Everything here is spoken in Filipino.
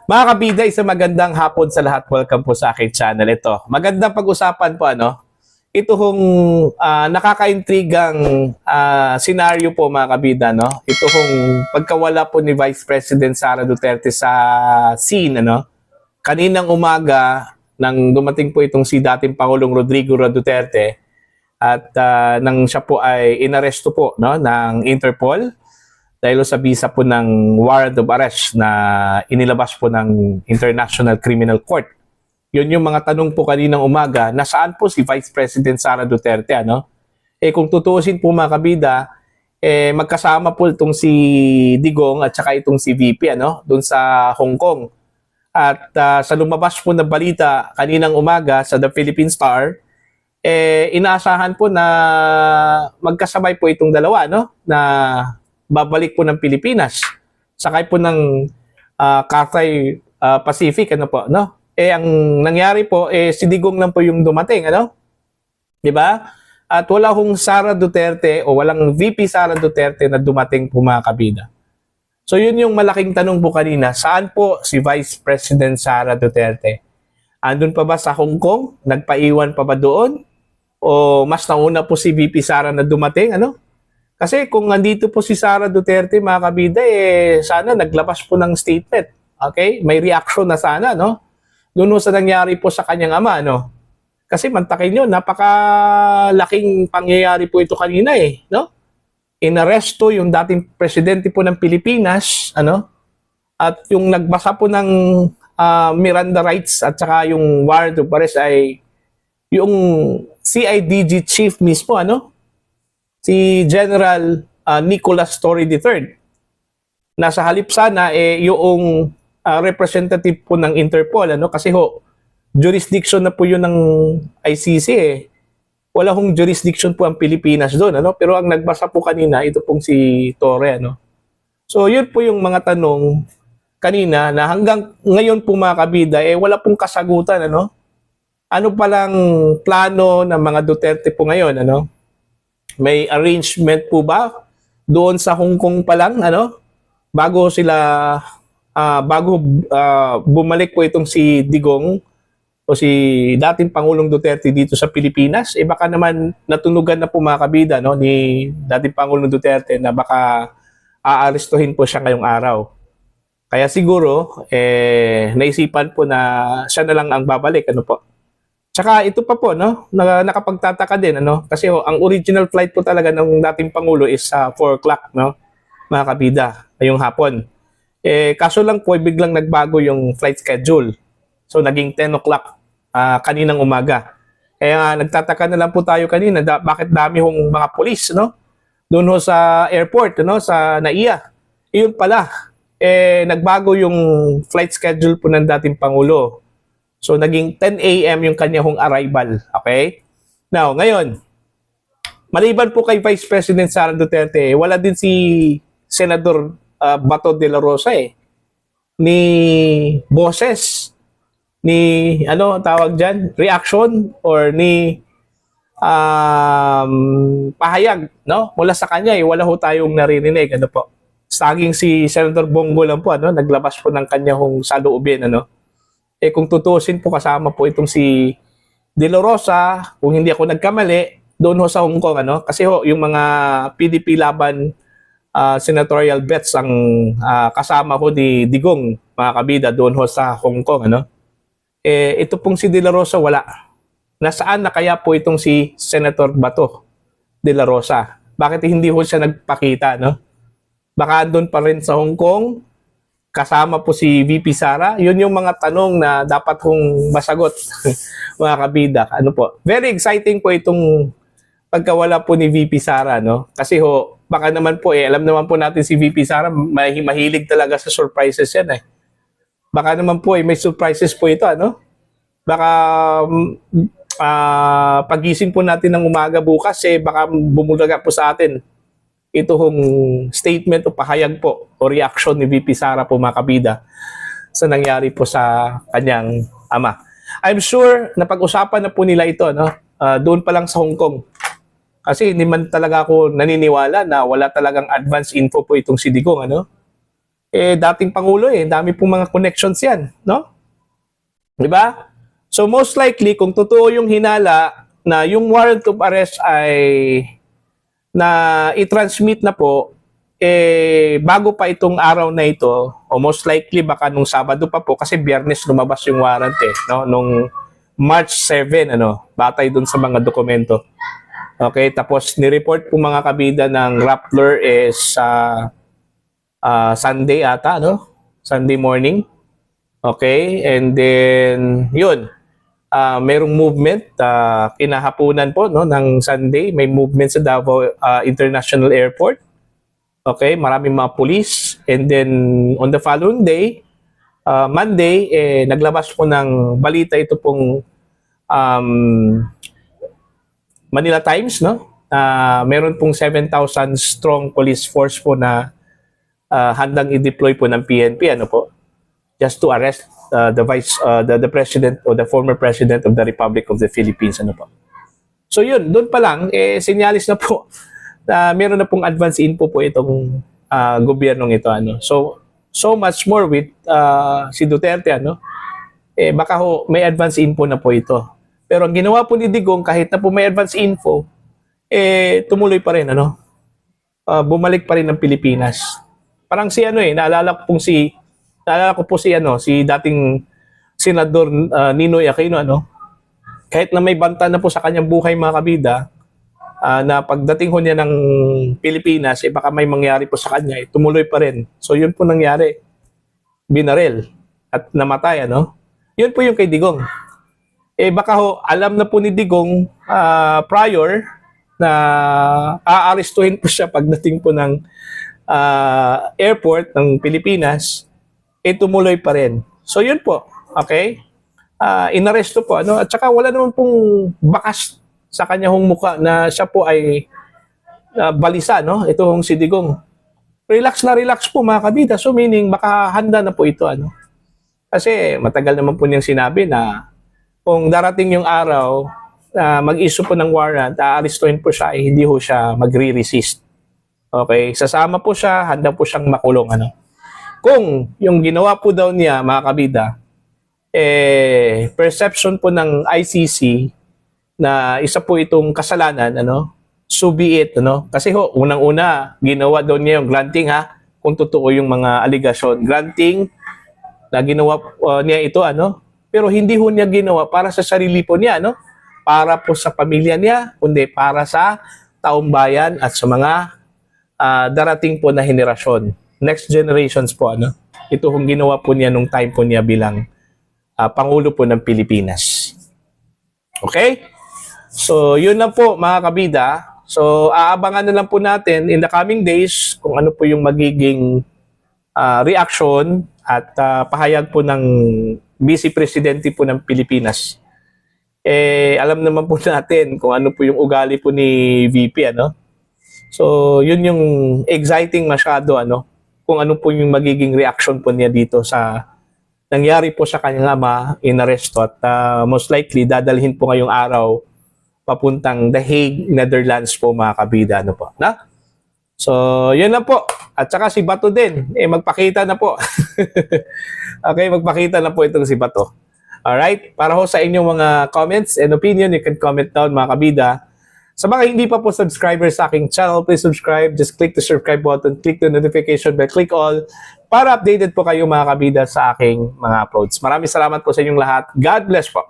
Mga kabida, isang magandang hapon sa lahat. Welcome po sa aking channel. Ito, magandang pag-usapan po ito hong nakakaintrigang senaryo po mga kabida, no? Ito hong pagkawala po ni Vice President Sara Duterte sa scene, Kaninang umaga nang dumating po itong si dating Pangulong Rodrigo Duterte at nang siya po ay inaresto po, no, ng Interpol dahil sa bisa po ng warrant of arrest na inilabas po ng International Criminal Court. Yun yung mga tanong po kaninang umaga, nasaan po si Vice President Sara Duterte, kung tutuusin po mga kabida, magkasama po itong si Digong at saka itong si VP, doon sa Hong Kong. At sa lumabas po na balita kaninang umaga sa The Philippine Star, inaasahan po na magkasabay po itong dalawa, na babalik po ng Pilipinas. Sakay po ng Cathay Pacific, ang nangyari po, si Digong lang po yung dumating, Di ba? At wala hong Sara Duterte o walang VP Sara Duterte na dumating po mga kabida. So yun yung malaking tanong po kanina, saan po si Vice President Sara Duterte? Andun pa ba sa Hong Kong? Nagpaiwan pa ba doon? O mas nauna po si VP Sara na dumating, Kasi kung nandito po si Sara Duterte, mga kabida, sana naglabas po ng statement. Okay? May reaction na sana, Doon sa nangyari po sa kanyang ama, Kasi mantakin nyo, napakalaking pangyayari po ito kanina, Inaresto yung dating presidente po ng Pilipinas, At yung nagbasa po ng Miranda rights at saka yung warrant of arrest ay yung CIDG chief mismo, si General Nicholas Torre III. Nasa halip sana yung representative po ng Interpol, kasi jurisdiction na po yun ng ICC, Wala hong jurisdiction po ang Pilipinas doon, Pero ang nagbasa po kanina, ito pong si Torre, So yun po yung mga tanong kanina na hanggang ngayon po mga kabida, wala pong kasagutan, Ano palang plano ng mga Duterte po ngayon, May arrangement po ba doon sa Hong Kong pa lang, bago sila bumalik po itong si Digong o si dating Pangulong Duterte dito sa Pilipinas, baka naman natunugan na po mga kabida, ni dating Pangulong Duterte na baka aarestuhin po siya ngayong araw. Kaya siguro naisipan po na siya na lang ang babalik, po. Tsaka ito pa po, nakapagtataka din, kasi ang original flight po talaga ng dating Pangulo is 4 o'clock, mga kabida, ngayong hapon. Kaso lang po, biglang nagbago yung flight schedule. So, naging 10 o'clock kaninang umaga. Kaya nagtataka na lang po tayo kanina, bakit dami hong mga polis, doon sa airport, sa NAIA. Iyon pala, nagbago yung flight schedule po ng dating Pangulo. So, naging 10 a.m. yung kanya hong arrival. Okay? Now, ngayon, maliban po kay Vice President Sara Duterte, wala din si Senador Bato de la Rosa, ni boses, ni, tawag dyan, reaction, or ni pahayag, mula sa kanya, wala ho tayong naririnig, po. Saging si Senator Bongo lang po, naglabas po ng kanya hong saloobin, kung tutusin po kasama po itong si De La Rosa, kung hindi ako nagkamali, doon ho sa Hong Kong, Kasi yung mga PDP laban senatorial bets ang kasama ho ni Digong, mga kabida, doon ho sa Hong Kong, ito pong si De La Rosa, wala. Nasaan na kaya po itong si Senator Bato de la Rosa? Bakit hindi ho siya nagpakita, Baka doon pa rin sa Hong Kong, kasama po si VP Sara. Yun yung mga tanong na dapat hong masagot, mga kabida. Po? Very exciting po itong pagkawala po ni VP Sara, Kasi baka naman po, alam naman po natin si VP Sara, mahilig talaga sa surprises yan, Baka naman po, may surprises po ito, Baka pagising po natin ng umaga bukas, baka bumulaga po sa atin ito hong statement o pahayag po o reaction ni VP Sara po mga kabida sa nangyari po sa kanyang ama. I'm sure na pag-usapan na po nila ito, doon pa lang sa Hong Kong. Kasi hindi man talaga ako naniniwala na wala talagang advance info po itong si Digong, dating Pangulo dami pong mga connections yan, no? Di ba? So most likely, kung totoo yung hinala na yung warrant of arrest ay na i-transmit na po, bago pa itong araw na ito, o most likely baka nung Sabado pa po, kasi Biyernes lumabas yung warrant no? Nung March 7, batay dun sa mga dokumento. Okay, tapos ni-report po mga kabida ng Rappler is Sunday ata, Sunday morning. Okay, and then yun, mayroong movement kinahapunan po ng Sunday, may movement sa Davao International Airport. Okay, maraming mga police, and then on the following day, Monday, naglabas po ng balita ito pong Manila Times, meron pong 7,000 strong police force po na handang i-deploy po ng PNP, just to arrest the president or the former president of the Republic of the Philippines, So yun, doon pa lang sinyalis na po na meron na pong advance info po itong gobyernong ito, So much more with si Duterte, baka may advance info na po ito. Pero ang ginawa po ni Digong, kahit na po may advance info, tumuloy pa rin, bumalik pa rin ng Pilipinas. Parang si naalala ko po si dating Senador Ninoy Aquino, kahit na may banta na po sa kanyang buhay mga kabida, na pagdating ho niya ng Pilipinas, baka may mangyari po sa kanya, tumuloy pa rin. So yun po nangyari. Binaril at namatay, Yun po yung kay Digong. Baka alam na po ni Digong prior na aarestuhin po siya pagdating po ng airport ng Pilipinas, tumuloy pa rin. So yun po, okay? Inaresto po, At saka wala naman pong bakas sa kanyang mukha na siya po ay balisa, Ito hong si Digong. Relax na relax po mga kabida. So meaning, baka handa na po ito, Kasi matagal naman po niyang sinabi na kung darating yung araw na mag-issue po ng warrant, aarestuhin po siya, hindi ho siya magre-resist. Okay? Sasama po siya, handa po siyang makulong, Kung yung ginawa po daw niya, mga kabida, perception po ng ICC na isa po itong kasalanan, so be it, Kasi unang-una, ginawa daw niya yung granting, kung totoo yung mga aligasyon. Granting na ginawa niya ito, pero hindi ho niya ginawa para sa sarili po niya, para po sa pamilya niya, kundi para sa taong bayan at sa mga darating po na henerasyon. Next generations po, Ito hong ginawa po niya nung time po niya bilang Pangulo po ng Pilipinas. Okay? So, yun lang po mga kabida. So, aabangan na lang po natin in the coming days kung ano po yung magiging reaction at pahayag po ng Vice Presidente po ng Pilipinas. Alam naman po natin kung ano po yung ugali po ni VP, So, yun yung exciting masyado, kung ano po yung magiging reaction po niya dito sa nangyari po sa kanyang ama, inaresto at most likely dadalhin po ngayong araw papuntang The Hague, Netherlands po mga kabida, po. So, yun lang po. At saka si Bato din, magpakita na po. Okay, magpakita na po itong si Bato. Alright? Para ho sa inyong mga comments and opinion, you can comment down mga kabida. Sa mga hindi pa po subscribers sa aking channel, please subscribe. Just click the subscribe button, click the notification bell, click all para updated po kayo mga kabida sa aking mga uploads. Maraming salamat po sa inyong lahat. God bless po.